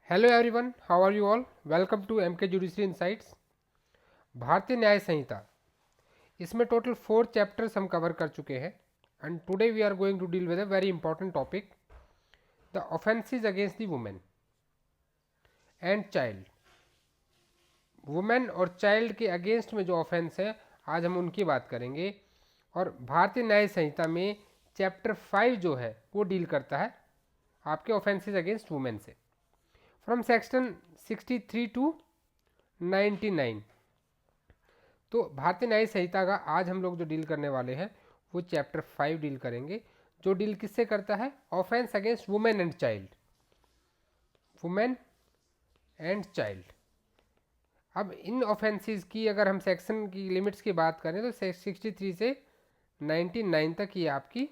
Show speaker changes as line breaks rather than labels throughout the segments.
Hello everyone, how are you all? Welcome to MK judiciary insights. Bharatiya Nyaya संहिता, इसमें total 4 chapters हम cover कर चुके हैं and today we are going to deal with a very important topic, the offences against the women and child. Women और child के against में जो offence है, आज हम उनकी बात करेंगे। और भारतीय न्याय संहिता में चैप्टर 5 जो है वो डील करता है आपके ऑफेंसेस अगेंस्ट वुमेन से, फ्रॉम सेक्शन 63 टू 99। तो भारतीय न्याय संहिता का आज हम लोग जो डील करने वाले हैं वो चैप्टर 5 डील करेंगे, जो डील किससे करता है? Offence against women and child. Women and child. अब इन ऑफेंसेस की अगर हम सेक्शन की लिमिट्स की बात करें तो 63 से 99 तक ये आपकी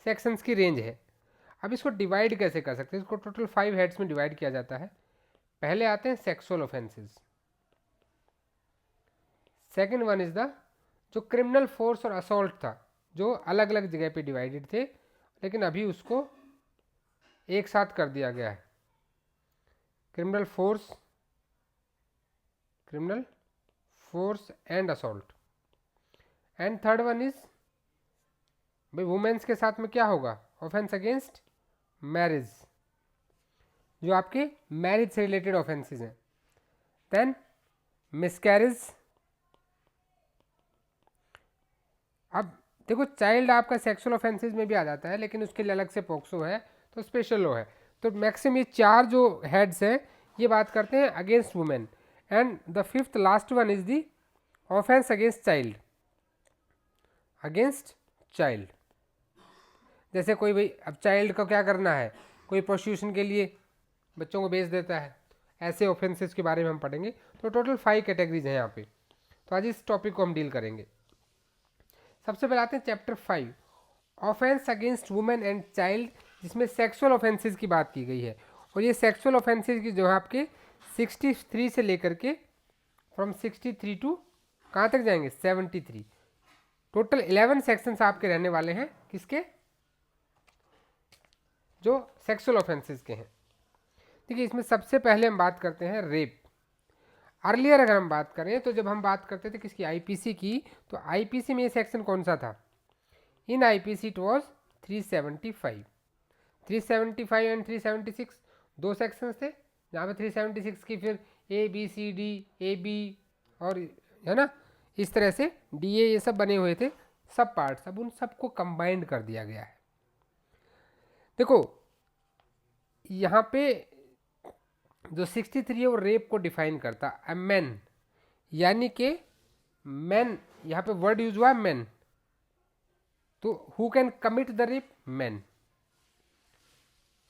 सेक्शंस की रेंज है। अब इसको डिवाइड कैसे कर सकते हैं? इसको टोटल 5 हेड्स में डिवाइड किया जाता है। पहले आते हैं sexual offences. Second one is the जो क्रिमिनल फोर्स और असॉल्ट था, जो अलग अलग जगह पे डिवाइडेड थे, लेकिन अभी उसको एक साथ कर दिया गया है। Criminal force and assault. And third one is भाई वुमेन्स के साथ में क्या होगा? ऑफेंस अगेंस्ट मैरिज, जो आपके मैरिज से रिलेटेड ऑफेंसेस हैं। Then miscarriage. अब देखो, चाइल्ड आपका सेक्सुअल ऑफेंसेस में भी आ जाता है, लेकिन उसके लिए अलग से पॉक्सो है, तो स्पेशल लॉ है। तो मैक्सिमम ये 4 जो हेड्स हैं ये बात करते हैं against women. And the fifth last one is the offence against child. जैसे कोई भाई, अब चाइल्ड को क्या करना है, कोई प्रोस्टिट्यूशन के लिए बच्चों को बेच देता है, ऐसे ऑफेंसेस के बारे में हम पढ़ेंगे। तो टोटल 5 कैटेगरीज हैं यहाँ पे। तो आज इस टॉपिक को हम डील करेंगे। सबसे पहले आते हैं chapter 5, offence against women and child, जिसमें सेक्सुअल ऑफेंसेस की बात की गई है। और ये सेक्सुअल ऑफेंसेस की जो है आपके 63 से लेकर के फ्रॉम 63 टू कहाँ तक जाएंगे? 73। टोटल 11 सेक्शंस आपके रहने वाले हैं, किसके? जो सेक्सुअल ऑफेंसेस के हैं। देखिए, इसमें सबसे पहले हम बात करते हैं रेप। अर्लियर अगर हम बात करें तो जब हम बात करते थे किसकी? आईपीसी की, तो आईपीसी में ये सेक्शन कौन सा था? In IPC it was 375 and 376, 2 sections थे, जहाँ पे 376 की फिर A B C D, A B और है ना, इस तरह से डी ए, ये सब बने हुए थे सब पार्ट्स। अब उन सबको कंबाइंड कर दिया गया है। देखो यहाँ पे जो 63 है वो रेप को डिफाइन करता है, मैन, यानी कि मैन, यहाँ पे वर्ड यूज हुआ है मैन। तो who can commit the rape? Man.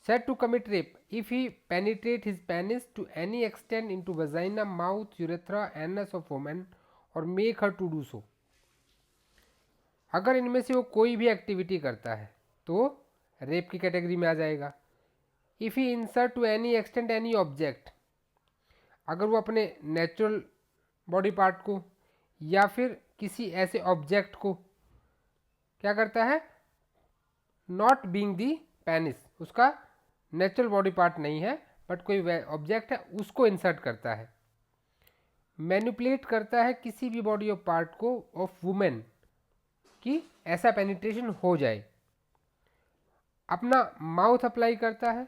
said to commit rape if he penetrate his penis to any extent into vagina, mouth, urethra, anus of woman or make her to do so। अगर इनमें से वो कोई भी activity करता है तो rape की कैटेगरी में आ जाएगा। If he insert to any extent any object, अगर वो अपने नेचुरल बॉडी पार्ट को या फिर किसी ऐसे ऑब्जेक्ट को क्या करता है? नॉट बीइंग दी पेनिस, उसका नेचुरल बॉडी पार्ट नहीं है बट कोई ऑब्जेक्ट है, उसको इंसर्ट करता है। मैनिपुलेट करता है किसी भी बॉडी ऑफ पार्ट को ऑफ वुमेन कि ऐसा पेनिट्रेशन हो जाए। अपना माउथ अप्लाई करता है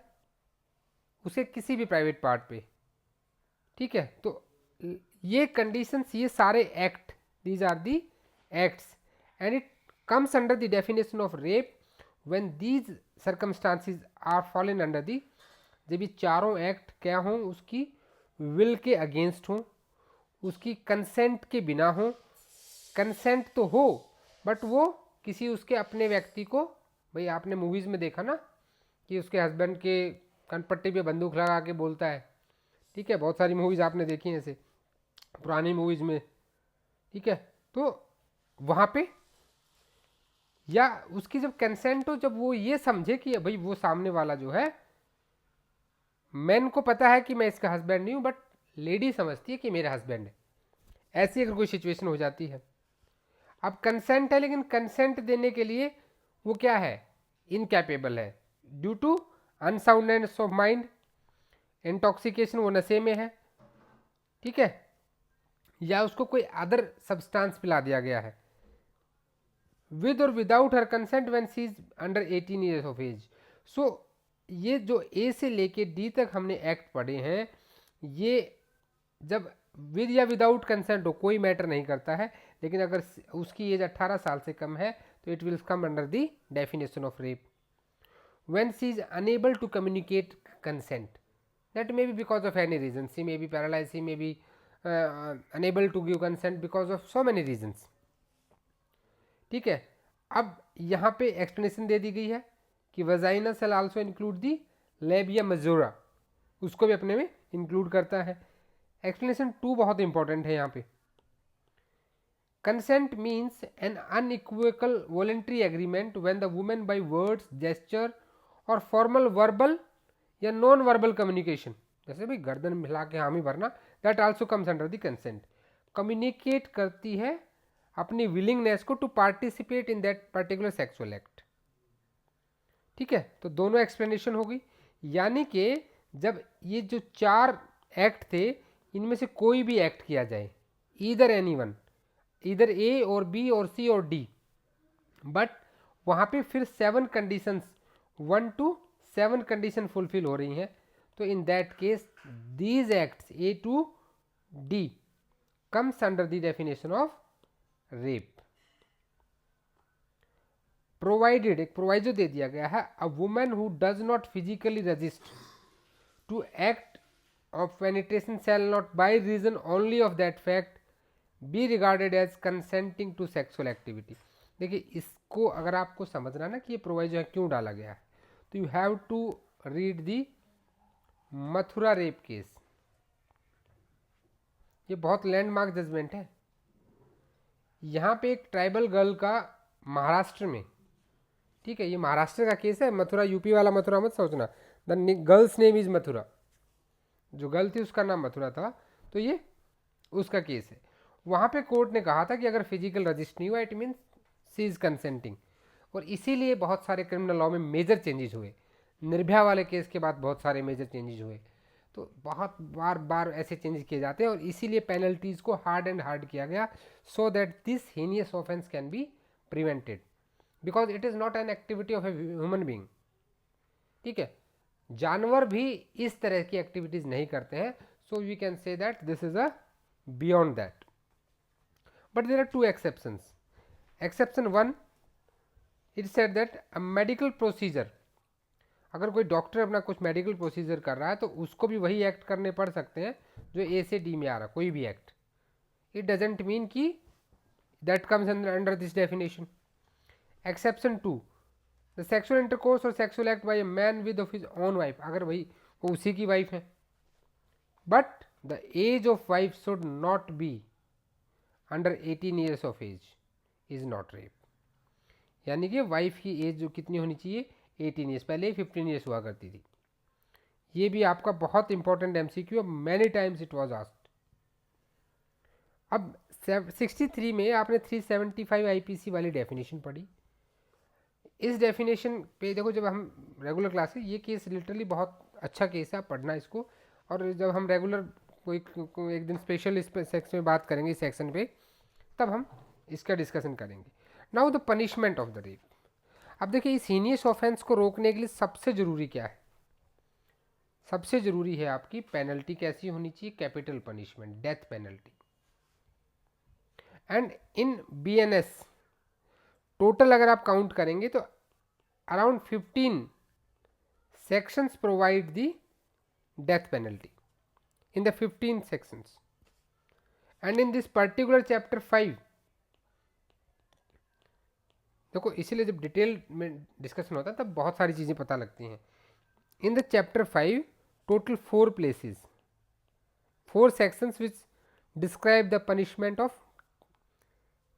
उसे किसी भी प्राइवेट पार्ट पे, ठीक है। तो ये कंडीशंस, ये सारे act, these are the acts and it comes under the definition of rape when these circumstances are fallen under the, जब ये चारों एक्ट क्या हों? उसकी विल के अगेंस्ट हों, उसकी कंसेंट के बिना हों। कंसेंट तो हो बट वो किसी उसके अपने व्यक्ति को, भाई आपने मूवीज़ में देखा ना कि उसके हस्बैंड के कनपट्टी पे बंदूक लगा के बोलता है, ठीक है, बहुत सारी मूवीज़ आपने देखी हैं ऐसे, पुरानी मूवीज़ में, ठीक है। तो वहाँ पे या उसकी जब कंसेंट हो, जब वो ये समझे कि भाई वो सामने वाला जो है, मैन को पता है कि मैं इसका हस्बैंड नहीं हूँ बट लेडी समझती है कि मेरा हस्बैंड है, ऐसी अगर कोई सिचुएशन हो जाती है। अब कंसेंट है, लेकिन कंसेंट देने के लिए वो क्या है? इनकैपेबल है due to unsoundness of mind, intoxication वो नशे में है, ठीक है, या उसको कोई अदर सब्सटेंस पिला दिया गया है, विद और without her consent when she is under 18 years of age. So ये जो ए से लेके डी तक हमने एक्ट पढ़े हैं, ये जब विद या विदाउट कंसेंट हो कोई मैटर नहीं करता है, लेकिन अगर उसकी एज 18 साल से कम है तो it will come under the definition of rape. When she is unable to communicate consent, that may be because of any reason, she may be paralyse, she may be unable to give consent because of so many reasons, ठीक है। अब यहाँ पे explanation दे दी गई है कि vagina shall also include the labia majora, उसको भी अपने में इंक्लूड करता है। एक्सप्लेनेशन 2 बहुत इंपॉर्टेंट है यहाँ पे। Consent means an unequivocal voluntary agreement when the women by words, gesture और फॉर्मल वर्बल या नॉन वर्बल कम्युनिकेशन, जैसे भाई गर्दन मिला के हामी भरना, that also comes under the consent, communicate करती है अपनी विलिंगनेस को to participate in that particular sexual act, ठीक है। तो दोनों एक्सप्लेनेशन हो गई, यानी कि जब ये जो 4 एक्ट थे इनमें से कोई भी एक्ट किया जाए, ईदर एनीवन, ईदर ए और बी और सी और डी, बट वहाँ पे फिर 7 कंडीशंस, 1 to 7 कंडीशन फुलफिल हो रही हैं, तो in that case these acts A to D comes under the definition of rape. Provided, एक प्रोवाइजो दे दिया गया है, a woman who does not physically resist to act of penetration shall not by reason only of that fact be regarded as consenting to sexual activity। देखिए इसको अगर आपको समझना ना कि ये प्रोवाइजो है क्यों डाला गया है, तो you have to read the Mathura rape case. ये बहुत लैंडमार्क जजमेंट है। यहाँ पे एक ट्राइबल गर्ल का महाराष्ट्र में, ठीक है, ये महाराष्ट्र का केस है, मथुरा यूपी वाला मथुरा मत सोचना, the girls name is Mathura, जो गर्ल थी उसका नाम मथुरा था, तो ये उसका केस है। वहाँ पे कोर्ट ने कहा था कि अगर फिजिकल रजिस्ट नहीं हुआ it means she is consenting, और इसीलिए बहुत सारे क्रिमिनल लॉ में मेजर चेंजेस हुए। निर्भया वाले केस के बाद बहुत सारे मेजर चेंजेस हुए, तो बहुत बार ऐसे चेंजेस किए जाते हैं, और इसीलिए पेनल्टीज को हार्ड एंड हार्ड किया गया, so that this heinous offence can be prevented, because it is not an activity of a human being, ठीक है। जानवर भी इस तरह की एक्टिविटीज नहीं करते हैं, so we can say that this is a beyond that. But there are 2 exceptions. Exception 1, it said that a medical procedure, अगर कोई डॉक्टर अपना कुछ मेडिकल प्रोसीजर कर रहा है तो उसको भी वही एक्ट करने पड़ सकते हैं जो ए से डी में आ रहा, कोई भी एक्ट। इट डजेंट मीन कि that comes under this definition. Exception 2, the sexual intercourse और sexual act by a man with of his own wife, अगर भाई वो उसी की वाइफ है, but the age of wife should not be under 18 years of age is not rape. यानी कि wife की एज जो कितनी होनी चाहिए, 18 ईयर्स, पहले 15 ईयर्स हुआ करती थी। ये भी आपका बहुत important MCQ, many times it was asked. अब 63 में आपने 375 आईपीसी वाली डेफिनेशन पढ़ी। इस डेफिनेशन पे देखो, जब हम रेगुलर क्लास है, ये केस लिटरली बहुत अच्छा केस है, आप पढ़ना इसको, और जब हम रेगुलर कोई एक दिन स्पेशल इस सेक्शन में बात करेंगे, इस सेक्शन पे, तब हम इसका डिस्कशन करेंगे। Now the punishment of the rape. अब देखिए इस हीनियस ऑफेंस को रोकने के लिए सबसे ज़रूरी क्या है? सबसे ज़रूरी है आपकी पेनल्टी कैसी होनी चाहिए, capital punishment, death penalty. And in BNS total अगर आप काउंट करेंगे तो around 15 sections provide the death penalty in the 15 sections, and in this particular chapter 5, देखो इसीलिए जब डिटेल में डिस्कशन होता है तब बहुत सारी चीज़ें पता लगती हैं। In the chapter 5 total 4 places, 4 sections which describe the punishment of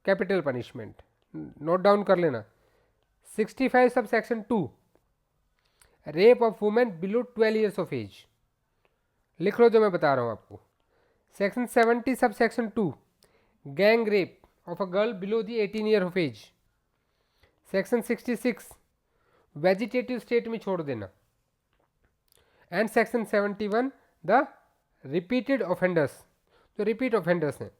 capital punishment। Note down कर लेना। 65 sub section 2, rape of women below 12 years of age, लिख लो जो मैं बता रहा हूँ आपको। Section 70 sub section 2, gang rape of a girl below the 18 year of age. Section 66, vegetative state में छोड़ देना। And section 71 the repeated offenders, जो रिपीट ऑफेंडर्स हैं।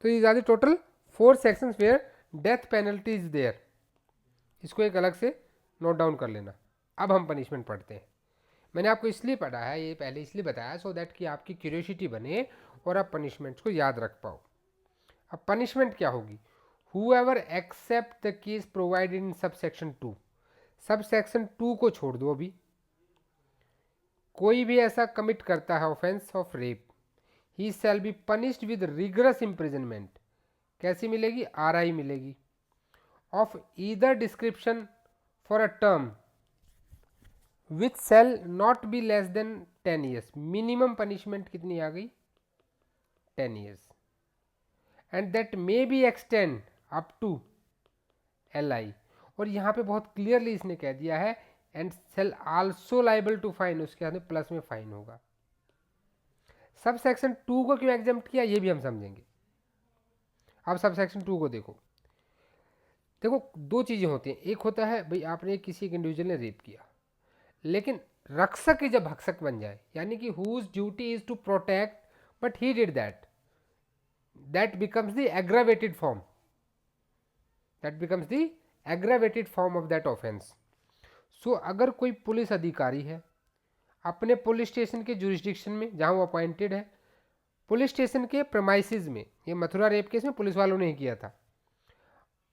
तो ये ज़्यादा total 4 sections where death penalty is there. इसको एक अलग से नोट डाउन कर लेना। अब हम पनिशमेंट पढ़ते हैं। मैंने आपको इसलिए पढ़ा है, ये पहले इसलिए बताया सो दैट कि आपकी क्यूरियोसिटी बने और आप पनिशमेंट्स को याद रख पाओ। अब पनिशमेंट क्या होगी? whoever except the case provided in sub section 2, सब सेक्शन 2 को छोड़ दो अभी। कोई भी ऐसा कमिट करता है offence of rape, he shall be punished with rigorous imprisonment. कैसी मिलेगी? RI मिलेगी। Of either description for a term which shall not be less than 10 years. Minimum punishment कितनी आ गई? 10 years. And that may be extend up to LI। और यहाँ पे बहुत क्लियरली इसने कह दिया है and shall also liable to fine, उसके साथ में प्लस में फाइन होगा। सब सेक्शन 2 को क्यों एग्जेम्प्ट किया ये भी हम समझेंगे। अब सब सेक्शन 2 को देखो। देखो दो चीज़ें होती हैं, एक होता है भाई आपने किसी एक इंडिविजुअल ने रेप किया, लेकिन रक्षक ही जब भक्षक बन जाए, यानी कि whose duty is to protect but he did that, that becomes the aggravated form, that becomes the aggravated form of that offence. So अगर कोई पुलिस अधिकारी है अपने पुलिस स्टेशन के जुरिस्डिक्शन में जहां वो अपॉइंटेड है, पुलिस स्टेशन के प्रेमाइसिस में, ये मथुरा रेप केस में पुलिस वालों ने ही किया था,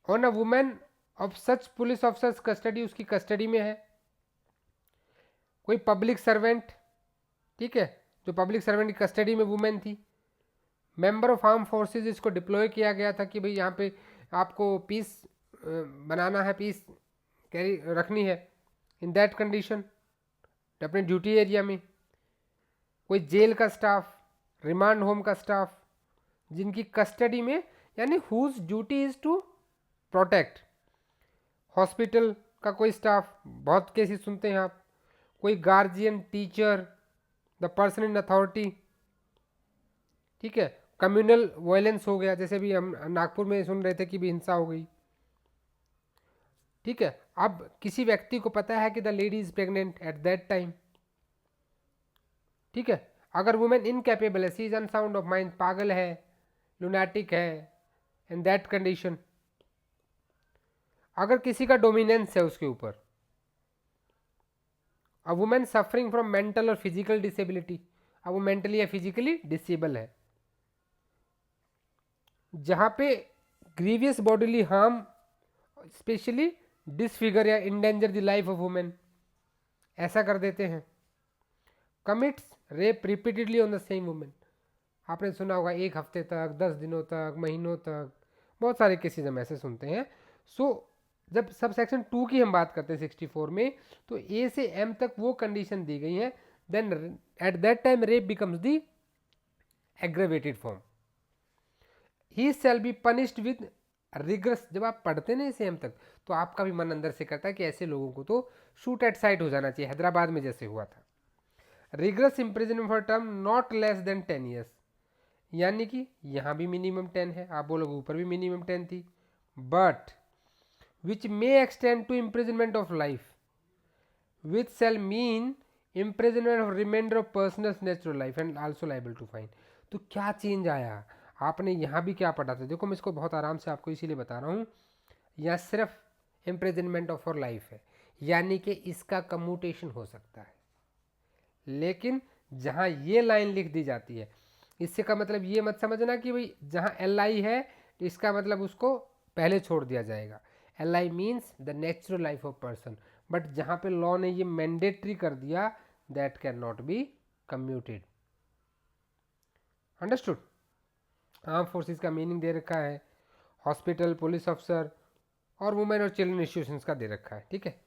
on a women of such police officers custody, उसकी कस्टडी में है। कोई पब्लिक सर्वेंट, ठीक है, जो पब्लिक सर्वेंट की कस्टडी में वुमेन थी, मेंबर ऑफ आर्म फोर्सेस, इसको डिप्लॉय किया गया था कि भाई यहाँ पे आपको पीस बनाना है, पीस कैरी रखनी है, इन दैट कंडीशन अपने ड्यूटी एरिया में। कोई जेल का स्टाफ, रिमांड होम का स्टाफ, जिनकी कस्टडी में, यानी whose duty is to protect. Hospital का कोई स्टाफ, बहुत केसेस सुनते हैं आप। कोई guardian, teacher, the person in authority, ठीक है। कम्युनल वायलेंस हो गया, जैसे भी हम नागपुर में सुन रहे थे कि भी हिंसा हो गई, ठीक है। अब किसी व्यक्ति को पता है कि the lady is pregnant eight that time, ठीक है। अगर वुमेन इनकैपेबल है, सी इज अनसाउंड ऑफ माइंड, पागल है, लुनाटिक है, इन दैट कंडीशन। अगर किसी का डोमिनेंस है उसके ऊपर, a women suffering from mental और फिजिकल डिसेबिलिटी, अब वो मेंटली या फिजिकली डिसेबल है, जहां पे grievous bodily harm, specially disfigure या endanger the life of women, ऐसा कर देते हैं। Commits rape repeatedly on the same women, आपने सुना होगा 1 हफ्ते तक, 10 दिनों तक, महीनों तक, बहुत सारे केसेस हम ऐसे सुनते हैं। सो जब सब सेक्शन 2 की हम बात करते हैं 64 में, तो A से M तक वो कंडीशन दी गई है, then at that time rape becomes the aggravated form. He shall be punished with rigorous. जब आप पढ़ते ना इसे M तक, तो आपका भी मन अंदर से करता है कि ऐसे लोगों को तो शूट एट साइट हो जाना चाहिए, हैदराबाद में जैसे हुआ था। Rigorous imprisonment for term not less than 10 years, यानी कि यहाँ भी मिनिमम 10 है, आप बोलोगे ऊपर भी मिनिमम 10 थी, but which may extend to imprisonment of life, which shall mean imprisonment of reminder of personal natural life and also liable to fine. तो क्या चेंज आया? आपने यहाँ भी क्या पढ़ा था? देखो मैं इसको बहुत आराम से आपको इसीलिए बता रहा हूँ, यहाँ सिर्फ इम्प्रिजनमेंट ऑफ फॉर लाइफ है, यानी कि इसका कम्यूटेशन हो सकता है। लेकिन जहाँ ये लाइन लिख दी जाती है, इससे का मतलब ये मत समझना कि भाई जहाँ LI है इसका मतलब उसको पहले छोड़ दिया जाएगा। LI means the natural life of person, but जहाँ पे लॉ ने ये मैंडेटरी कर दिया, that can not be commuted. Understood? Arm forces का मीनिंग दे रखा है, हॉस्पिटल, पुलिस ऑफिसर और वुमेन और चिल्ड्रन इंस्टीट्यूशंस का दे रखा है, ठीक है।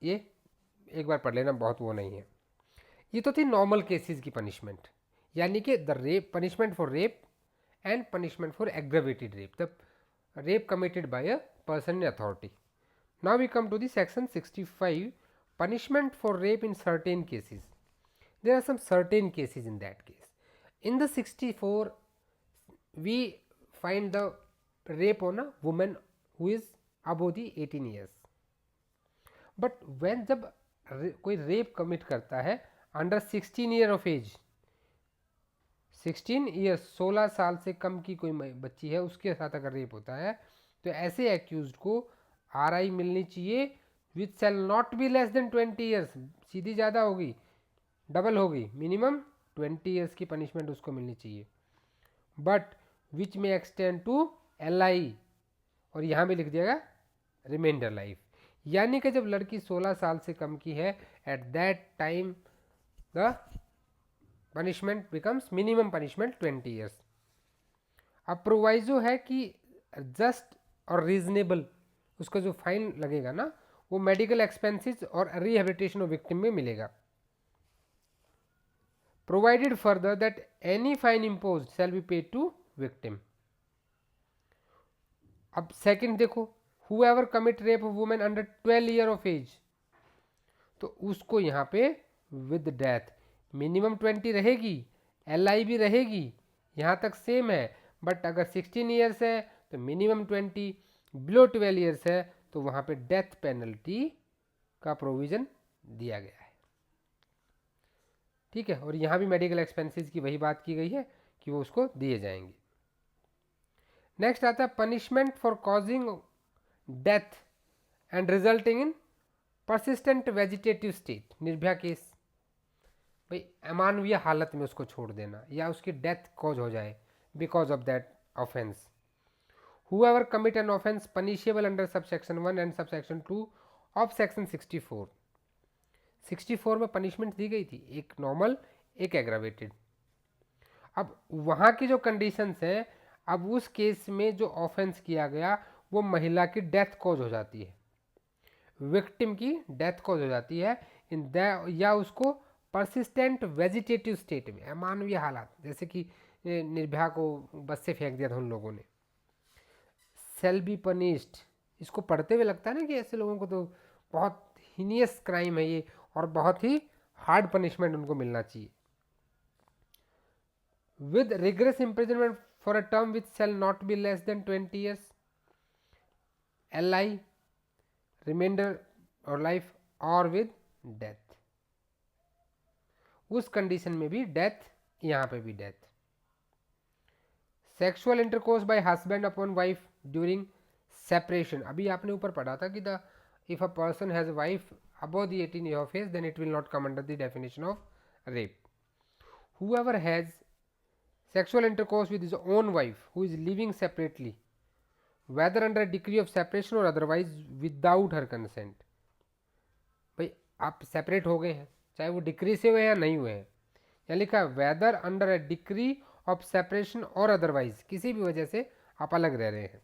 ये एक बार पढ़ लेना, बहुत वो नहीं है। ये तो थी नॉर्मल केसेस की पनिशमेंट, यानी कि the rape, punishment for rape and punishment for aggravated rape, the rape committed by a person in authority. Now we come to the section 65, punishment for rape in certain cases. There are some certain cases in that case. In the 64, we find the rape on a woman who is above the 18 years. But when जब कोई rape commit करता है under 16 year of age, 16 year 16 साल से कम की कोई बच्ची है, उसके साथ अगर रेप होता है तो ऐसे एक्यूज्ड को RI मिलनी चाहिए which shall not be less than 20 years, सीधी ज़्यादा होगी, डबल होगी, मिनिमम 20 ईयर्स की पनिशमेंट उसको मिलनी चाहिए, बट विच में एक्सटेंड टू LI, और यहाँ भी लिख दिएगा रिमाइंडर लाइफ, यानी कि जब लड़की 16 साल से कम की है eight that time the punishment becomes minimum punishment 20 years. अब प्रोवाइजो है कि जस्ट और रीजनेबल उसका जो फाइन लगेगा ना वो मेडिकल एक्सपेंसेस और रिहेबिलिटेशन ऑफ विक्टिम में मिलेगा। Provided further that any fine imposed shall be paid to victim. अब सेकंड देखो, whoever commit rape of woman under 12 year of age, तो उसको यहाँ पे विद डेथ मिनिमम 20 रहेगी, LI भी रहेगी, यहाँ तक सेम है, बट अगर 16 ईयर्स है तो मिनिमम 20, बिलो 12 ईयर्स है तो वहाँ पे डेथ पेनल्टी का प्रोविजन दिया गया है, ठीक है। और यहाँ भी मेडिकल एक्सपेंसेस की वही बात की गई है कि वो उसको दिए जाएंगे। नेक्स्ट आता है punishment for causing death and resulting in persistent vegetative state, Nirbhaya case, भाई अमानवीय हालत में उसको छोड़ देना या उसकी डेथ कॉज हो जाए because of that offence. Whoever commit an offense punishable under subsection 1 and subsection 2 of section 64, 64 में पनिशमेंट दी गई थी, एक नॉर्मल एक एग्रावेटेड। अब वहाँ की जो कंडीशंस हैं, अब उस केस में जो ऑफेंस किया गया वो महिला की डेथ कॉज हो जाती है, विक्टिम की डेथ कॉज हो जाती है इन द, या उसको परसिस्टेंट वेजिटेटिव स्टेट में, अमानवीय हालात, जैसे कि निर्भया को बस से फेंक दिया था उन लोगों ने, सेल बी पनिश्ड। इसको पढ़ते हुए लगता है ना कि ऐसे लोगों को तो बहुत हीनियस क्राइम है ये और बहुत ही हार्ड पनिशमेंट उनको मिलना चाहिए। With rigorous imprisonment for a term which shall not be less than 20 years, LI reminder और लाइफ, और विद डेथ, उस कंडीशन में भी डेथ, यहाँ पे भी death. Sexual intercourse by husband upon wife during separation, अभी आपने ऊपर पढ़ा था कि the if a person has wife above the 18 year of age then it will not come under the definition of rape. Whoever has sexual intercourse with his own wife who is living separately, whether under a decree of separation or otherwise without her consent, भाई आप separate हो गए हैं चाहे वो decree से हुए या नहीं हुए हैं, या लिखा whether under a decree of separation और अदरवाइज, किसी भी वजह से आप अलग रह रहे हैं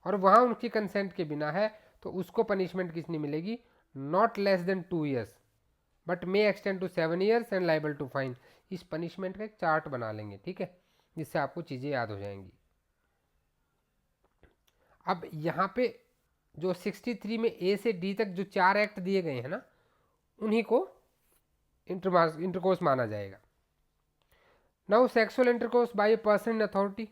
और वहाँ उनकी कंसेंट के बिना है, तो उसको पनिशमेंट कितनी मिलेगी, not less than 2 years but may extend to 7 years and liable to fine. इस पनिशमेंट का एक चार्ट बना लेंगे, ठीक है, जिससे आपको चीज़ें याद हो जाएंगी। अब यहाँ पे जो 63 में A से D तक जो 4 एक्ट दिए गए हैं ना, उन्हीं को इंटरकोर्स माना जाएगा। Now sexual intercourse by a person in authority,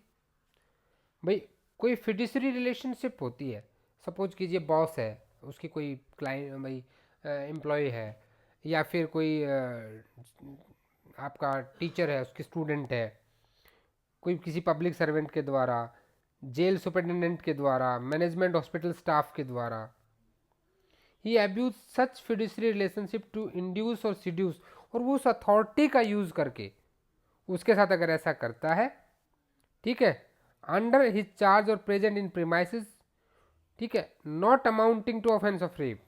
भाई कोई फिडिशरी रिलेशनशिप होती है, सपोज कीजिए बॉस है, उसकी कोई क्लाइंट भाई एम्प्लॉय है, या फिर कोई आपका टीचर है उसकी स्टूडेंट है, कोई किसी पब्लिक सर्वेंट के द्वारा, जेल सुपरिटेंडेंट के द्वारा, मैनेजमेंट हॉस्पिटल स्टाफ के द्वारा, he abuse such fiduciary relationship to induce और सीड्यूस, और वो उस अथॉरिटी का यूज करके उसके साथ अगर ऐसा करता है, ठीक है, अंडर हिज चार्ज और प्रेजेंट इन प्रीमाइसिस, ठीक है, not amounting to offence of rape,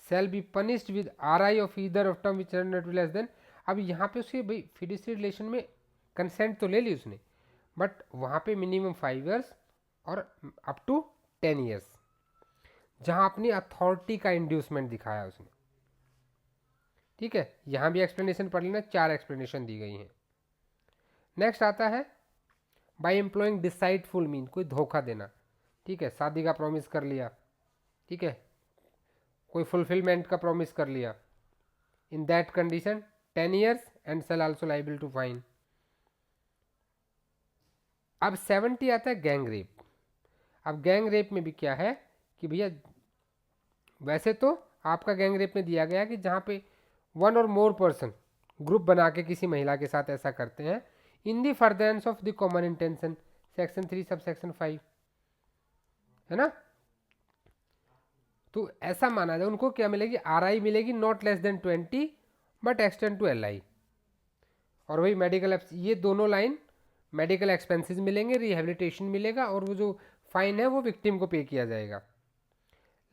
shall be punished with RI of either of term which not less than. अब यहाँ पे उसके भाई फिडिशरी रिलेशन में कंसेंट तो ले ली उसने, बट वहाँ पे मिनिमम 5 ईयर्स और अप टू 10 ईयर्स, जहाँ अपनी अथॉरिटी का इंड्यूसमेंट दिखाया उसने, ठीक है। यहाँ भी एक्सप्लेनेशन पढ़ लेना, 4 एक्सप्लेनेशन दी गई हैं। नेक्स्ट आता है बाय एम्प्लॉइंग डिसाइडफुल मीन, कोई धोखा देना, ठीक है, शादी का प्रॉमिस कर लिया, ठीक है, कोई फुलफिलमेंट का प्रॉमिस कर लिया, in that condition 10 years and shall also liable to fine. अब 70 आता है गैंग रेप। अब गैंग रेप में भी क्या है कि भैया वैसे तो आपका गैंग रेप में दिया गया कि जहाँ पे वन और मोर पर्सन ग्रुप बना के किसी महिला के साथ ऐसा करते हैं in the furtherance of the common intention, section 3 sub section 5, है ना। तो ऐसा माना जाए उनको क्या मिलेगी, RI मिलेगी not less than 20 but extend to LI। और वही मेडिकल, ये दोनों लाइन मेडिकल एक्सपेंसेस मिलेंगे, रिहेबिलिटेशन मिलेगा, और वो जो फाइन है वो विक्टिम को पे किया जाएगा।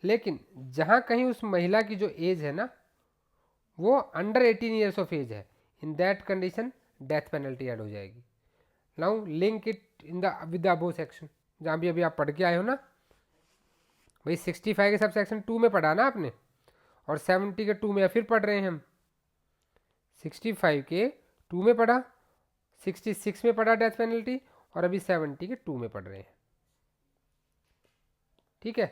लेकिन जहाँ कहीं उस महिला की जो एज है ना वो अंडर 18 ईयर्स ऑफ एज है, in that condition death penalty add हो जाएगी। Now link it in the with the above section, जहाँ भी अभी आप पढ़ के आए हो ना भाई, 65 के सब सेक्शन 2 में पढ़ा ना आपने, और 70 के 2 में फिर पढ़ रहे हैं हम। 65 के 2 में पढ़ा, 66 में पढ़ा डेथ पेनल्टी, और अभी 70 के 2 में पढ़ रहे हैं। ठीक है।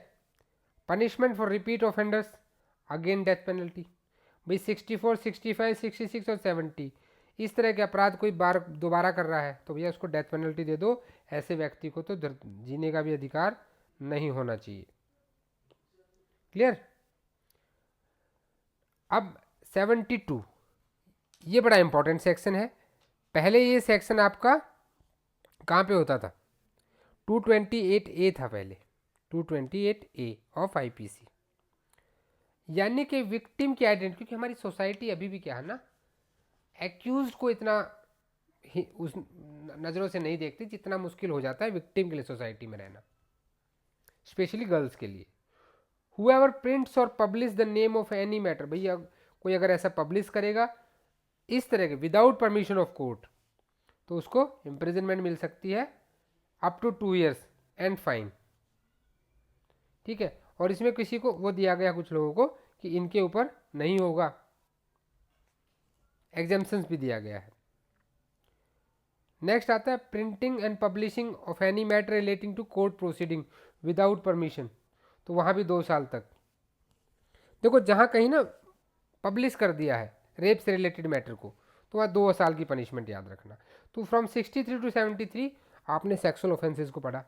Punishment for repeat offenders, again death penalty. भाई 64, 65, 66 और 70 इस तरह के अपराध कोई बार दोबारा कर रहा है तो भैया उसको डेथ पेनल्टी दे दो। ऐसे व्यक्ति को तो जीने का भी अधिकार नहीं होना चाहिए। क्लियर। अब 72, ये बड़ा इंपॉर्टेंट सेक्शन है। पहले ये सेक्शन आपका कहाँ पे होता था, 228A था पहले, 228A ऑफ IPC, यानी कि विक्टिम की आइडेंटिटी। क्योंकि हमारी सोसाइटी अभी भी क्या है ना, एक्यूज को इतना उस नज़रों से नहीं देखती जितना मुश्किल हो जाता है विक्टिम के लिए सोसाइटी में रहना, स्पेशली गर्ल्स के लिए। हुएवर प्रिंट्स और publish the name of any matter, भैया कोई अगर ऐसा पब्लिश करेगा इस तरह के विदाउट परमिशन ऑफ कोर्ट तो उसको इम्प्रिजनमेंट मिल सकती है up to 2 years and fine. ठीक है। और इसमें किसी को वो दिया गया कुछ लोगों को कि इनके ऊपर नहीं होगा, एग्जेम्पशंस भी दिया गया है। नेक्स्ट आता है printing and publishing of any matter relating to court proceeding without permission, तो वहाँ भी 2 साल तक। देखो जहाँ कहीं ना पब्लिश कर दिया है रेप से रिलेटेड मैटर को तो वहाँ 2 साल की पनिशमेंट याद रखना। तो फ्रॉम 63 टू 73 आपने सेक्सुअल ऑफेंसेस को पढ़ा।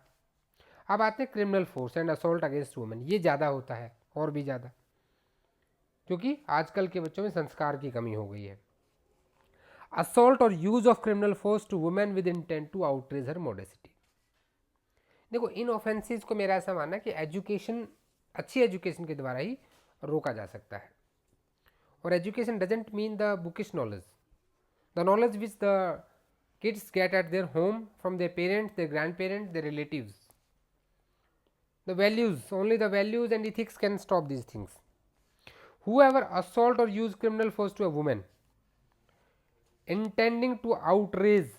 अब आते हैं criminal force and assault against women, ये ज़्यादा होता है और भी ज़्यादा, क्योंकि आजकल के बच्चों में संस्कार की कमी हो गई है। असॉल्ट और use of criminal force to women with intent to outrage her modesty. देखो इन ऑफेंसेस को मेरा ऐसा मानना है कि एजुकेशन, अच्छी एजुकेशन के द्वारा ही रोका जा सकता है। और education doesn't mean the bookish knowledge, the knowledge which the kids get at their home from their parents, their grand parents, their relatives, the values, only the values and ethics can stop these things. Whoever assault or use criminal force to a woman intending to outrage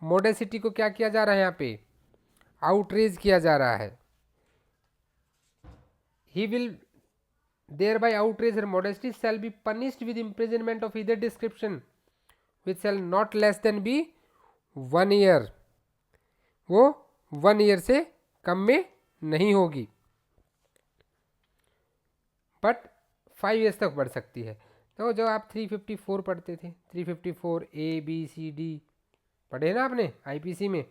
modesty को क्या किया जा रहा है यहाँ पे, outrage किया जा रहा है। He will thereby outrage her modesty shall be punished with imprisonment of either description which shall not less than be 1 year, वो 1 year से कम में नहीं होगी, बट 5 years तक बढ़ सकती है। तो जब आप 354 पढ़ते थे, 354 ABCD पढ़े ना आपने IPC में,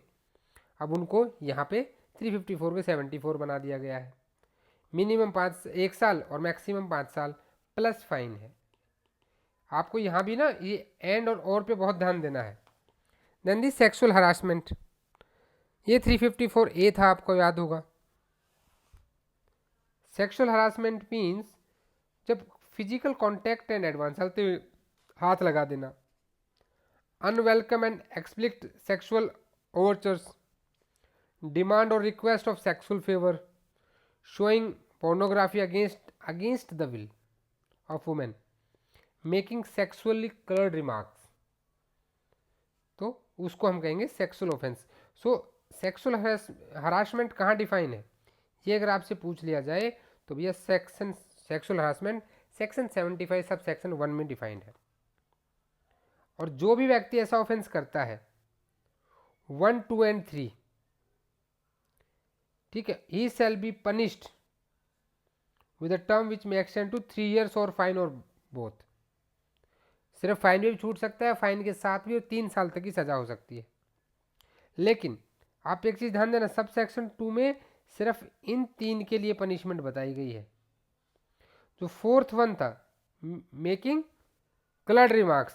अब उनको यहाँ पे 354 के 74 बना दिया गया है। मिनिमम 1 साल और मैक्सिमम 5 साल प्लस फाइन है। आपको यहाँ भी ना ये एंड और पे बहुत ध्यान देना है। देन दी सेक्सुअल हरासमेंट, ये 354A था, आपको याद होगा। सेक्सुअल हरासमेंट मीन्स जब फिजिकल कॉन्टैक्ट एंड एडवांस, चलते हुए हाथ लगा देना, अनवेलकम एंड एक्सप्लिक्ट सेक्सुअल ओवरचर्स, डिमांड और request of sexual favour, showing pornography against the will of women, making sexually coloured remarks, तो उसको हम कहेंगे सेक्सुअल ऑफेंस। सो सेक्सुअल हरासमेंट कहाँ डिफाइन है, ये अगर आपसे पूछ लिया जाए तो भैया sexual harassment section 75 sub section 1 में डिफाइंड है। और जो भी व्यक्ति ऐसा ऑफेंस करता है 1, 2 एंड 3, ठीक है, he shall be punished with a term which may extend to 3 years और फाइन और बोथ। सिर्फ फाइन भी छूट सकता है, फाइन के साथ भी, और 3 साल तक की सजा हो सकती है। लेकिन आप एक चीज ध्यान देना, सब सेक्शन 2 में सिर्फ इन 3 के लिए पनिशमेंट बताई गई है। जो फोर्थ वन था, मेकिंग कलर्ड रिमार्क्स,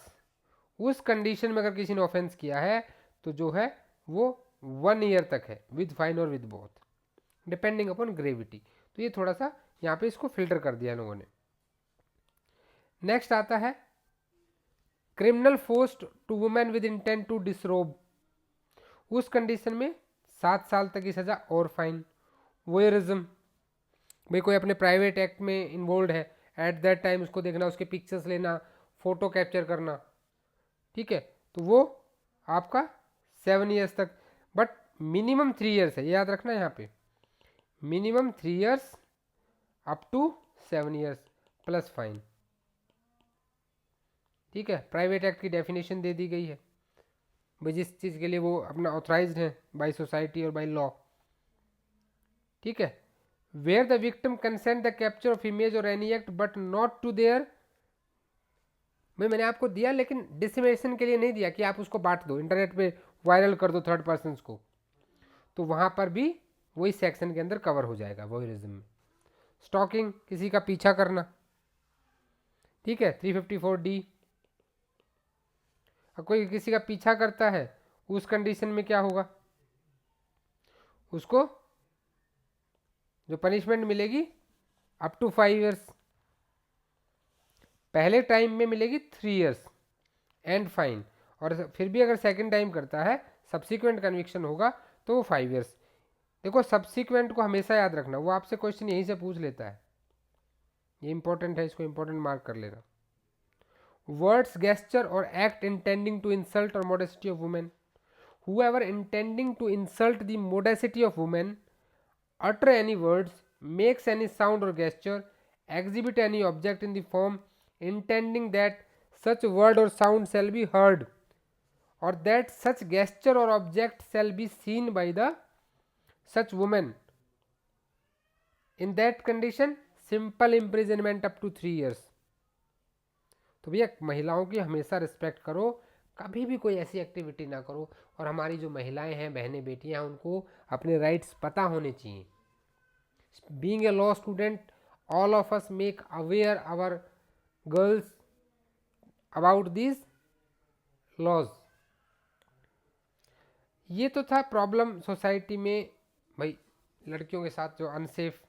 उस कंडीशन में अगर किसी ने ऑफेंस किया है तो जो है वो 1 ईयर तक है, विद फाइन और with both, depending upon gravity. तो ये थोड़ा सा यहाँ पे इसको फिल्टर कर दिया लोगों ने। नेक्स्ट आता है criminal forced to women with intent to disrobe, उस कंडीशन में 7 साल तक की सजा और फाइन। वोयरिज्म, भाई कोई अपने प्राइवेट एक्ट में इन्वॉल्व है, एट दैट टाइम उसको देखना, उसके पिक्चर्स लेना, फोटो कैप्चर करना, ठीक है, तो वो आपका 7 ईयर्स तक, बट मिनिमम 3 ईयर्स है, ये याद रखना यहाँ पे, minimum 3 years up to 7 years plus fine, ठीक है। प्राइवेट एक्ट की डेफिनेशन दे दी गई है भाई, जिस चीज़ के लिए वो अपना ऑथराइज्ड है बाय सोसाइटी और बाय लॉ, ठीक है। Where the victim consent the capture of image और any act but not to there, भाई मैंने आपको दिया लेकिन डिसमिनेशन के लिए नहीं दिया कि आप उसको बांट दो, इंटरनेट पे वायरल कर दो थर्ड पर्सन को, तो वहां पर भी वही सेक्शन के अंदर कवर हो जाएगा वोयरिज्म में। स्टॉकिंग, किसी का पीछा करना, ठीक है, 354D। कोई किसी का पीछा करता है उस कंडीशन में क्या होगा, उसको जो पनिशमेंट मिलेगी अप टू 5 ईयर्स, पहले टाइम में मिलेगी 3 ईयर्स एंड फाइन, और फिर भी अगर सेकंड टाइम करता है, सब्सिक्वेंट कन्विक्शन होगा तो वो 5 ईयर्स। देखो सब्सिक्वेंट को हमेशा याद रखना, वो आपसे क्वेश्चन यहीं से पूछ लेता है, ये इंपॉर्टेंट है, इसको इंपॉर्टेंट मार्क कर लेना। वर्ड्स, गेस्चर और एक्ट इंटेंडिंग टू इंसल्ट और modesty of women, whoever intending to insult the modesty of women, utter any words, makes any sound or gesture, exhibit any object in the form intending that such word or sound shall be heard, or that such gesture or object shall be seen by the such woman, in that condition simple imprisonment up to 3 years। तो भैया महिलाओं की हमेशा respect करो, कभी भी कोई ऐसी एक्टिविटी ना करो, और हमारी जो महिलाएं हैं, बहनें, बेटियां हैं, उनको अपने राइट्स पता होने चाहिए। Being a law student, all of us make aware our girls about this laws. ये तो था प्रॉब्लम सोसाइटी में, भाई लड़कियों के साथ जो अनसेफ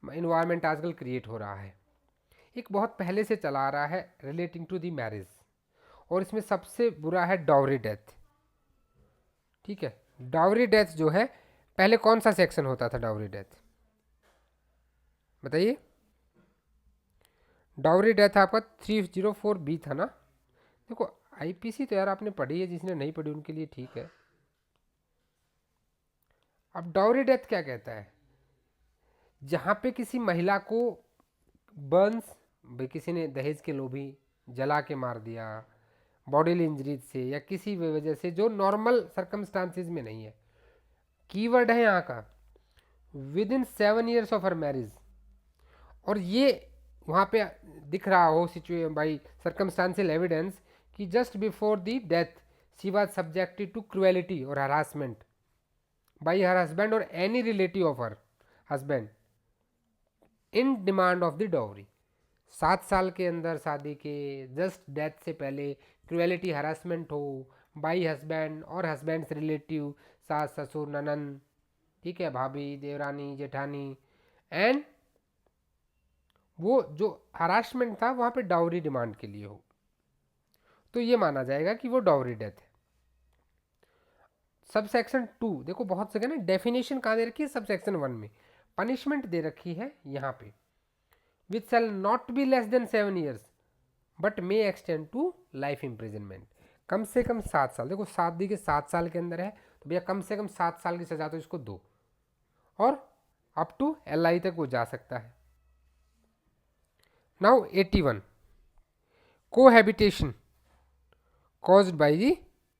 इन्वायरमेंट आजकल क्रिएट हो रहा है। एक बहुत पहले से चला आ रहा है रिलेटिंग टू दी मैरिज, और इसमें सबसे बुरा है डाउरी डेथ, ठीक है। डाउरी डेथ जो है, पहले कौन सा सेक्शन होता था डाउरी डेथ, बताइए। डाउरी डेथ आपका 304B था ना। देखो आईपीसी तो यार आपने पढ़ी है, जिसने नहीं पढ़ी उनके लिए ठीक है। अब डाउरी डेथ क्या कहता है, जहां पे किसी महिला को बर्न्स, भाई किसी ने दहेज के लोभी जला के मार दिया, बॉडीली इंजरी से, या किसी भी वजह से जो नॉर्मल सर्कमस्टांसिस में नहीं है, कीवर्ड है यहाँ का within 7 years of her marriage, और ये वहाँ पे दिख रहा हो बाई सर्कमस्टांशियल एविडेंस कि just before the death she was subjected to cruelty और हरासमेंट बाई हर हस्बैंड और any relative of her husband in demand of the dowry. 7 साल के अंदर शादी के जस्ट डेथ से पहले क्रुएलिटी हरासमेंट हो बाई हस्बैंड और हस्बैंड्स रिलेटिव, सास ससुर ननन, ठीक है, भाभी, देवरानी, जेठानी, एंड वो जो हरासमेंट था वहाँ पे डाउरी डिमांड के लिए हो, तो ये माना जाएगा कि वो डाउरी डेथ है। सब सेक्शन 2 देखो, बहुत जगह ना डेफिनेशन कहाँ दे रखी है, सब सेक्शन 1 में पनिशमेंट दे रखी है यहाँ पे, which shall not be less than 7 years but may extend to life imprisonment, कम से कम 7 साल। देखो शादी के 7 साल के अंदर है तो भैया कम से कम 7 साल की सजा तो इसको दो, और अप टू LI तक वो जा सकता है। Now 81 cohabitation caused by the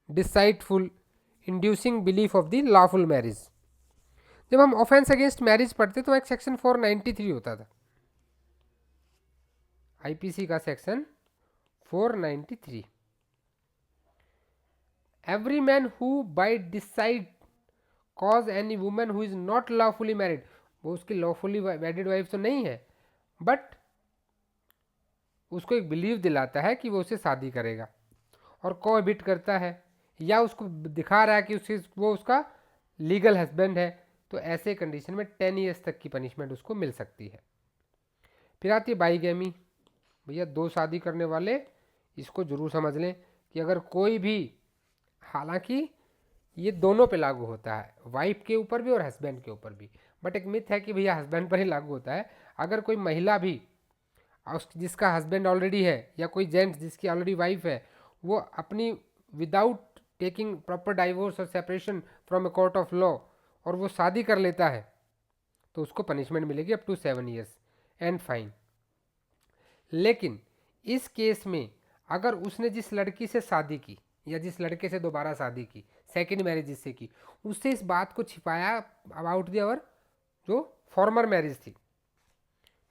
deceitful inducing belief of the lawful marriage। जब हम ऑफेंस अगेंस्ट मैरिज पढ़ते तो एक सेक्शन 493 होता था, आईपीसी का section 493। Every man who by deceit cause any women who is not lawfully married, वो उसकी लॉफुली वेडिड वाइफ तो नहीं है, बट उसको एक बिलीव दिलाता है कि वो उससे शादी करेगा और कोहैबिट करता है, या उसको दिखा रहा है कि वो उसका लीगल हस्बैंड है, तो ऐसे कंडीशन में 10 ईयर्स तक की पनिशमेंट उसको मिल सकती है। फिर आती है बाईगैमी। भैया दो शादी करने वाले इसको जरूर समझ लें कि अगर कोई भी, हालांकि ये दोनों पे लागू होता है, वाइफ के ऊपर भी और हस्बैंड के ऊपर भी, बट एक मिथ है कि भैया हस्बैंड पर ही लागू होता है। अगर कोई महिला भी जिसका हस्बैंड ऑलरेडी है, या कोई जेंट्स जिसकी ऑलरेडी वाइफ है, वो अपनी विदाउट टेकिंग प्रॉपर डाइवोर्स और separation from a court of law और वो शादी कर लेता है, तो उसको पनिशमेंट मिलेगी up to 7 years and fine. लेकिन इस केस में अगर उसने जिस लड़की से शादी की या जिस लड़के से दोबारा शादी की, सेकेंड मैरिज जिससे की, उससे इस बात को छिपाया अबाउट दी और जो फॉर्मर मैरिज थी,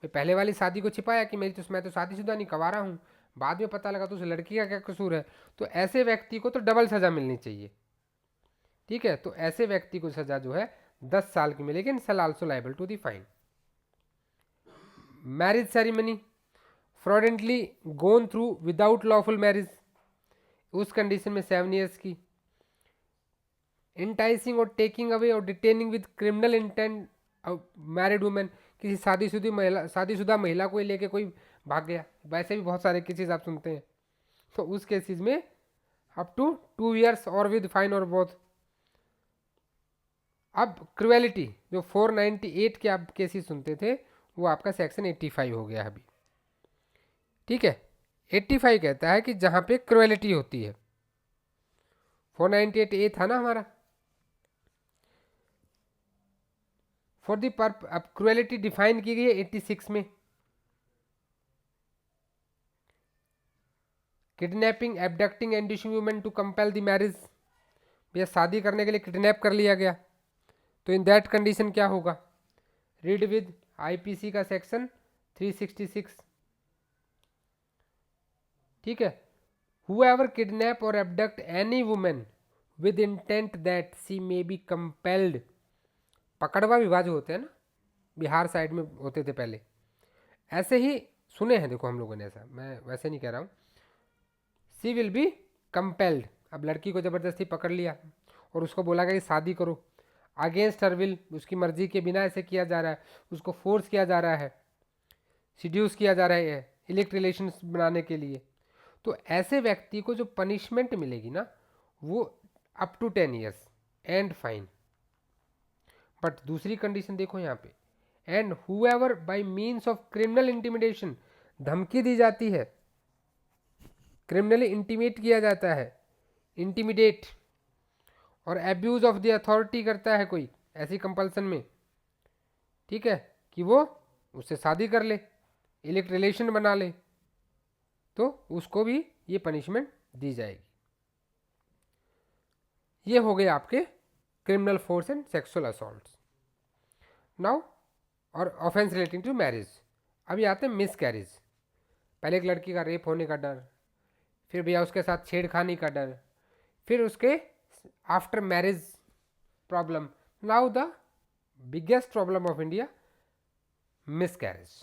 पहले वाली शादी को छिपाया कि मैं तो शादीशुदा नहीं, कवारा हूँ, बाद में पता लगा तो उस लड़की का क्या कसूर है, तो ऐसे व्यक्ति को तो डबल सजा मिलनी चाहिए। ठीक है, तो ऐसे व्यक्ति को सजा जो है 10 साल की मिलेगी and shall also liable to the fine. Marriage ceremony fraudulently gone through without lawful marriage, उस कंडीशन में 7 ईयर्स की। इंटाइसिंग और टेकिंग अवे और detaining with criminal intent married women, किसी शादीशुदा महिला को लेके कोई भाग गया, वैसे भी बहुत सारे केसेस आप सुनते हैं, तो उस केसेस में अप टू 2 ईयर्स और विद फाइन और बोथ। अब क्रुएलिटी जो 498 के आप केसेस सुनते थे, वो आपका सेक्शन 85 हो गया अभी। ठीक है, 85 कहता है कि जहां पे क्रुएलिटी होती है, 498 ए था ना हमारा। फॉर द पर्प अब क्रुएलिटी डिफाइन की गई है 86 में। Kidnapping, abducting, inducing women to compel the marriage, भैया शादी करने के लिए किडनैप कर लिया गया, तो इन दैट कंडीशन क्या होगा, रीड विद आईपीसी का सेक्शन 366। ठीक है, whoever kidnap or abduct any woman with intent that she may be compelled, पकड़वा विवाह जो होते हैं ना, बिहार साइड में होते थे पहले, ऐसे ही सुने हैं, देखो हम लोगों ने, ऐसा मैं वैसे नहीं कह रहा हूँ, सी विल बी कंपेल्ड, अब लड़की को ज़बरदस्ती पकड़ लिया और उसको बोला गया कि शादी करो, अगेंस्ट हर विल, उसकी मर्जी के बिना ऐसे किया जा रहा है, उसको फोर्स किया जा रहा है, सीड्यूस किया जा रहा है इलेक्ट रिलेशंस बनाने के लिए, तो ऐसे व्यक्ति को जो पनिशमेंट मिलेगी ना, वो up to 10 years and fine. But दूसरी कंडीशन देखो यहाँ पे, and whoever by means of criminal intimidation, धमकी दी जाती है, क्रिमिनली इंटीमेट किया जाता है, इंटीमिडेट, और एब्यूज ऑफ द अथॉरिटी करता है कोई ऐसी कंपल्सन में, ठीक है, कि वो उससे शादी कर ले, इलेक्ट रिलेशन बना ले, तो उसको भी ये पनिशमेंट दी जाएगी। ये हो गए आपके criminal force and sexual assaults. Now और ऑफेंस रिलेटिंग टू मैरिज, अभी आते हैं मिस कैरिज। पहले एक लड़की का रेप होने का डर, फिर भैया उसके साथ छेड़खानी का डर, फिर उसके after marriage problem, now the biggest problem of India, miss carriage.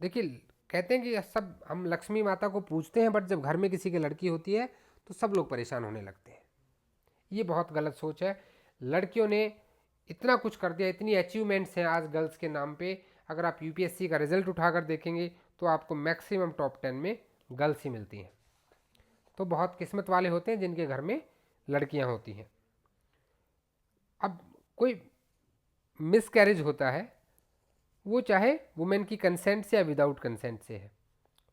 देखिए कहते हैं कि सब हम लक्ष्मी माता को पूजते हैं, बट जब घर में किसी की लड़की होती है तो सब लोग परेशान होने लगते हैं। ये बहुत गलत सोच है। लड़कियों ने इतना कुछ कर दिया, इतनी अचीवमेंट्स हैं आज गर्ल्स के नाम पे। अगर आप यूपीएससी का रिजल्ट उठाकर देखेंगे तो आपको मैक्सिमम टॉप 10 में गर्ल्स ही मिलती हैं। तो बहुत किस्मत वाले होते हैं जिनके घर में लड़कियां होती हैं। अब कोई मिस कैरेज होता है, वो चाहे वुमेन की कंसेंट से या विदाउट कंसेंट से है,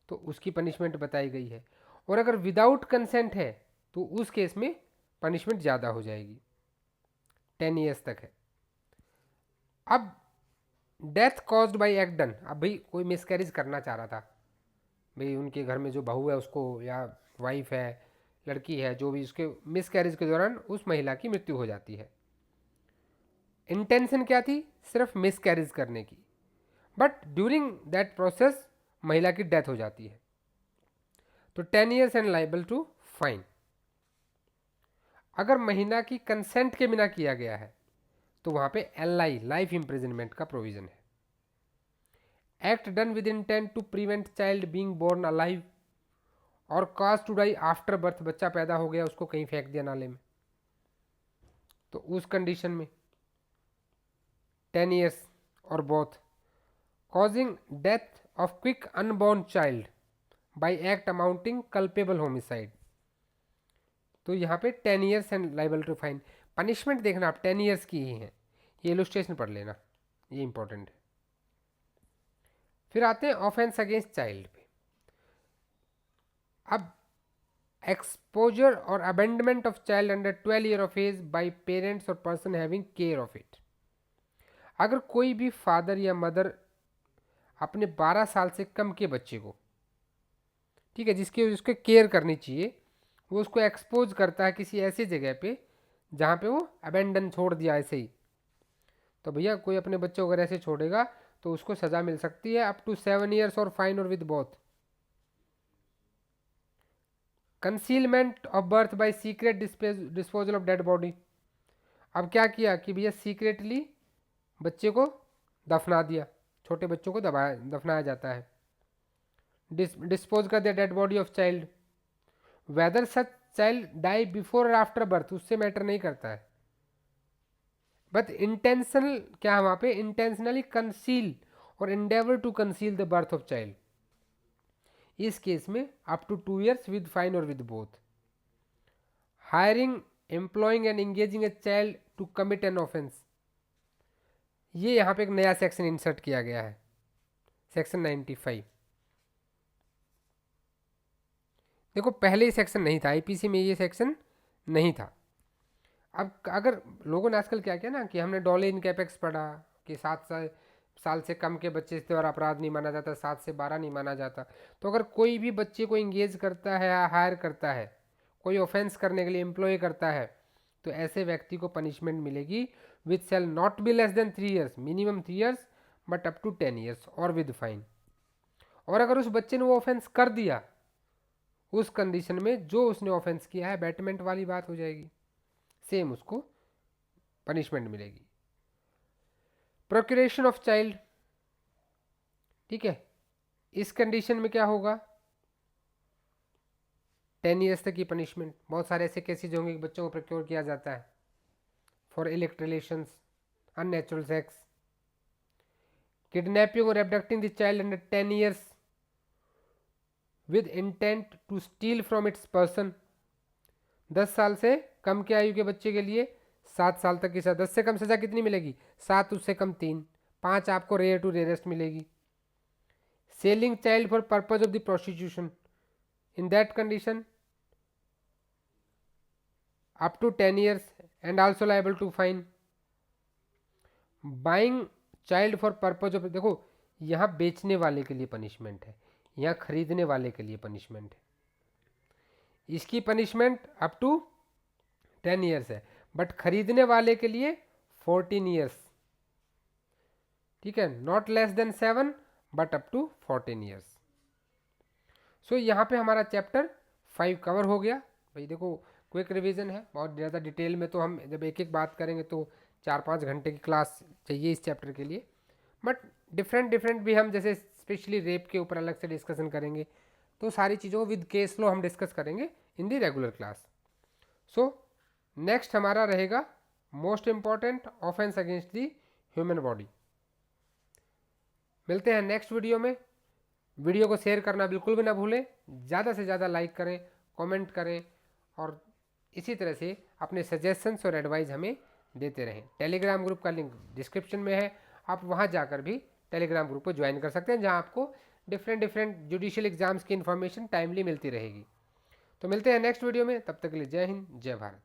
तो उसकी पनिशमेंट बताई गई है। और अगर विदाउट कंसेंट है तो उस केस में पनिशमेंट ज़्यादा हो जाएगी, 10 ईयर्स तक है। अब death caused by act done, अब भाई कोई मिसकैरेज करना चाह रहा था, भाई उनके घर में जो बहू है उसको, या वाइफ है, लड़की है, जो भी, उसके मिसकैरेज के दौरान उस महिला की मृत्यु हो जाती है। इंटेंशन क्या थी, सिर्फ मिसकैरेज करने की, बट ड्यूरिंग दैट प्रोसेस महिला की डेथ हो जाती है, तो 10 years and liable to fine. अगर महिला की कंसेंट के बिना किया गया है तो वहां पे LI, लाइफ इंप्रिजनमेंट का प्रोविजन है। Act done with intent to prevent child being born alive और cause to die after birth, बच्चा पैदा हो गया उसको कहीं फेंक दिया नाले में, तो उस कंडीशन में 10 ईयर्स और both. Causing death of quick unborn child by act amounting culpable homicide, तो यहाँ पे 10 years and liable to fine. Punishment देखना आप 10 ईयर्स की ही है, ये इलस्ट्रेशन पढ़ लेना, ये इंपॉर्टेंट है। फिर आते हैं ऑफेंस अगेंस्ट चाइल्ड पे। अब एक्सपोजर और abandonment of child under 12 year of age by parents और person having care of it. अगर कोई भी फादर या मदर अपने 12 साल से कम के बच्चे को, ठीक है, जिसके उसके केयर करनी चाहिए, वो उसको एक्सपोज करता है किसी ऐसी जगह पे जहाँ पे वो अबेंडन छोड़ दिया ऐसे ही, तो भैया कोई अपने बच्चे को अगर ऐसे छोड़ेगा तो उसको सजा मिल सकती है अप टू 7 ईयर्स और फाइन और with both. Concealment of birth bye secret disposal of dead body. अब क्या किया कि भैया सीक्रेटली बच्चे को दफना दिया, छोटे बच्चों को दफनाया जाता है, डिस्पोज कर दिया dead body of child. Whether such child die before और आफ्टर बर्थ उससे मैटर नहीं करता है, बट इंटेंशनल क्या है वहां पे, इंटेंशनली कंसील और endeavour to conceal the birth of child, इस केस में up to 2 years with fine और with both. Hiring, employing and engaging a child to commit an offence, ये यहां पे एक नया सेक्शन इंसर्ट किया गया है, सेक्शन 95। देखो पहले ही सेक्शन नहीं था, आईपीसी में ये सेक्शन नहीं था। अब अगर लोगों ने आजकल क्या किया ना कि हमने डॉले इन कैपेक्स पढ़ा कि 7 साल से कम के बच्चे से द्वारा अपराध नहीं माना जाता, 7 से 12 नहीं माना जाता, तो अगर कोई भी बच्चे को इंगेज करता है या हायर करता है, कोई ऑफेंस करने के लिए एम्प्लॉय करता है, तो ऐसे व्यक्ति को पनिशमेंट मिलेगी which shall not be less than 3 years, minimum 3 years but up to 10 years और विद फाइन। और अगर उस बच्चे ने वो ऑफेंस कर दिया, उस कंडीशन में जो उसने ऑफेंस किया है बैटमेंट वाली बात हो जाएगी, सेम उसको पनिशमेंट मिलेगी। प्रोक्यूरेशन ऑफ चाइल्ड, ठीक है, इस कंडीशन में क्या होगा, 10 ईयर्स तक की पनिशमेंट। बहुत सारे ऐसे केसेज होंगे कि बच्चों को प्रोक्योर किया जाता है for illicit relations, unnatural sex, kidnapping और abducting the child under 10 years with intent to steal from its person. 10 साल से कम के आयु के बच्चे के लिए 7 साल तक की सजा। 10 से कम सजा कितनी मिलेगी, 7, उससे कम 3, 5 आपको रेयर टू रेयरेस्ट मिलेगी। Selling child for purpose of the prostitution, in that condition up to 10 years and also liable to fine. Buying child for purpose of, देखो यहाँ बेचने वाले के लिए पनिशमेंट है, यहाँ खरीदने वाले के लिए पनिशमेंट है। इसकी पनिशमेंट अप टू 10 ईयर्स है, बट खरीदने वाले के लिए 14 ईयर्स, ठीक है, not less than 7 but up to 14 years. So यहाँ पे हमारा चैप्टर 5 कवर हो गया। भाई देखो क्विक रिवीजन है, बहुत ज़्यादा डिटेल में तो हम जब एक एक बात करेंगे तो 4-5 घंटे की क्लास चाहिए इस चैप्टर के लिए, बट डिफरेंट भी हम जैसे स्पेशली रेप के ऊपर अलग से डिस्कशन करेंगे, तो सारी चीज़ों को विद केस लॉ हम डिस्कस करेंगे in the regular class. So next हमारा रहेगा most important offence against the human body. मिलते हैं नेक्स्ट वीडियो में। वीडियो को शेयर करना बिल्कुल भी ना भूलें, ज़्यादा से ज़्यादा लाइक करें, कमेंट करें और इसी तरह से अपने सजेशंस और एडवाइस हमें देते रहें। टेलीग्राम ग्रुप का लिंक डिस्क्रिप्शन में है, आप वहाँ जाकर भी टेलीग्राम ग्रुप को ज्वाइन कर सकते हैं, जहाँ आपको डिफरेंट जुडिशियल एग्जाम्स की इन्फॉर्मेशन टाइमली मिलती रहेगी। तो मिलते हैं नेक्स्ट वीडियो में, तब तक के लिए जय हिंद जय भारत।